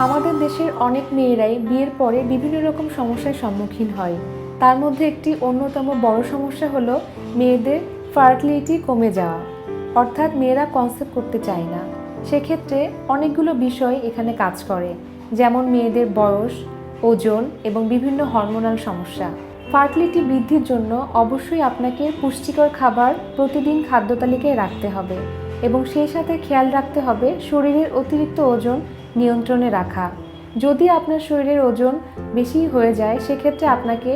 আমাদের দেশের অনেক মেয়েরাই বিয়ের পরে বিভিন্ন রকম সমস্যার সম্মুখীন হয়। তার মধ্যে একটি অন্যতম বড় সমস্যা হলো মেয়েদের ফার্টিলিটি কমে যাওয়া, অর্থাৎ মেয়েরা কনসেপ্ট করতে চায় না। সেক্ষেত্রে অনেকগুলো বিষয় এখানে কাজ করে, যেমন মেয়েদের বয়স, ওজন এবং বিভিন্ন হরমোনাল সমস্যা। ফার্টিলিটি বৃদ্ধির জন্য অবশ্যই আপনাকে পুষ্টিকর খাবার প্রতিদিন খাদ্য তালিকায় রাখতে হবে এবং সেই সাথে খেয়াল রাখতে হবে শরীরের অতিরিক্ত ওজন নিয়ন্ত্রণে রাখা। যদি আপনার শরীরের ওজন বেশি হয়ে যায় সেক্ষেত্রে আপনাকে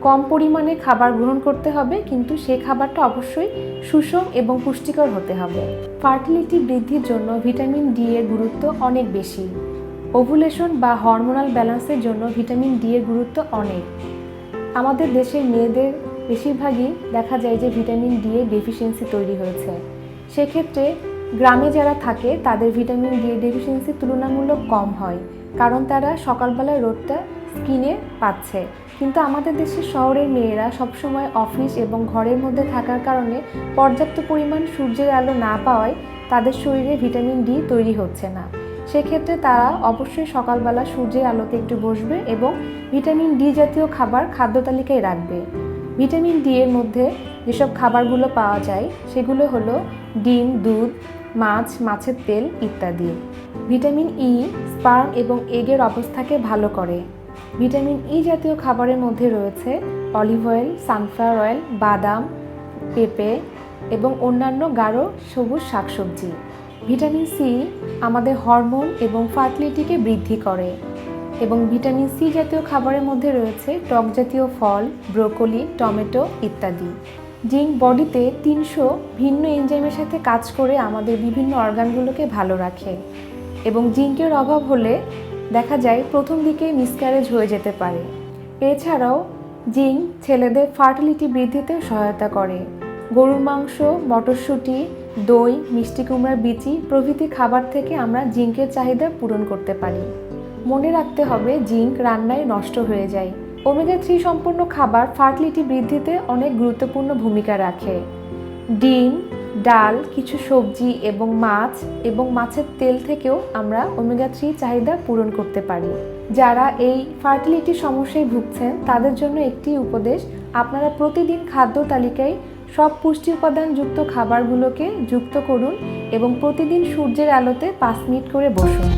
কম পরিমাণে খাবার গ্রহণ করতে হবে, কিন্তু সেই খাবারটা অবশ্যই সুষম এবং পুষ্টিকর হতে হবে। ফার্টিলিটি বৃদ্ধির জন্য ভিটামিন ডি এর গুরুত্ব অনেক বেশি। ওভুলেশন বা হরমোনাল ব্যালেন্সের জন্য ভিটামিন ডি এর গুরুত্ব অনেক। আমাদের দেশের মেয়েদের বেশিরভাগই দেখা যায় যে ভিটামিন ডি এর ডেফিসিয়েন্সি তৈরি হয়েছে। সেক্ষেত্রে গ্রামে যারা থাকে তাদের ভিটামিন ডি এর ডেফিসিয়েন্সি তুলনামূলক কম হয়, কারণ তারা সকালবেলায় রোদটা স্কিনে পাচ্ছে। কিন্তু আমাদের দেশের শহরের মেয়েরা সবসময় অফিস এবং ঘরের মধ্যে থাকার কারণে পর্যাপ্ত পরিমাণ সূর্যের আলো না পাওয়ায় তাদের শরীরে ভিটামিন ডি তৈরি হচ্ছে না। সেক্ষেত্রে তারা অবশ্যই সকালবেলা সূর্যের আলোতে একটু বসবে এবং ভিটামিন ডি জাতীয় খাবার খাদ্য তালিকায় রাখবে। ভিটামিন ডি এর মধ্যে যেসব খাবারগুলো পাওয়া যায় সেগুলো হলো ডিম, দুধ, মাছ, মাছের তেল ইত্যাদি। ভিটামিন ই স্পার্ম এবং এগের অবস্থাকে ভালো করে। ভিটামিন ই জাতীয় খাবারের মধ্যে রয়েছে অলিভ অয়েল, সানফ্লাওয়ার অয়েল, বাদাম, পেঁপে এবং অন্যান্য গাঢ় সবুজ শাকসবজি। ভিটামিন সি আমাদের হরমোন এবং ফার্টিলিটিকে বৃদ্ধি করে এবং ভিটামিন সি জাতীয় খাবারের মধ্যে রয়েছে টক জাতীয় ফল, ব্রোকলি, টমেটো ইত্যাদি। জিঙ্ক বডিতে 300 ভিন্ন এনজাইমের সাথে কাজ করে আমাদের বিভিন্ন অর্গানগুলোকে ভালো রাখে এবং জিঙ্কের অভাব হলে দেখা যায় প্রথম দিকে মিসক্যারেজ হয়ে যেতে পারে। এছাড়াও জিঙ্ক ছেলেদের ফার্টিলিটি বৃদ্ধিতে সহায়তা করে। গরুর মাংস, মটরশুঁটি, দই, মিষ্টি কুমড়ার বিচি প্রভৃতি খাবার থেকে আমরা জিঙ্কের চাহিদা পূরণ করতে পারি। মনে রাখতে হবে জিঙ্ক রান্নায় নষ্ট হয়ে যায়। ওমেগা 3 সম্পন্ন খাবার ফার্টিলিটি বৃদ্ধিতে অনেক গুরুত্বপূর্ণ ভূমিকা রাখে। ডিম, ডাল, কিছু সবজি এবং মাছ এবং মাছের তেল থেকেও আমরা ওমেগা 3 চাহিদা পূরণ করতে পারি। যারা এই ফার্টিলিটি সমস্যায় ভুগছেন তাদের জন্য একটি উপদেশ, আপনারা প্রতিদিন খাদ্য তালিকায় সব পুষ্টি উপাদানযুক্ত খাবারগুলোকে যুক্ত করুন এবং প্রতিদিন সূর্যের আলোতে 5 মিনিট করে বসুন।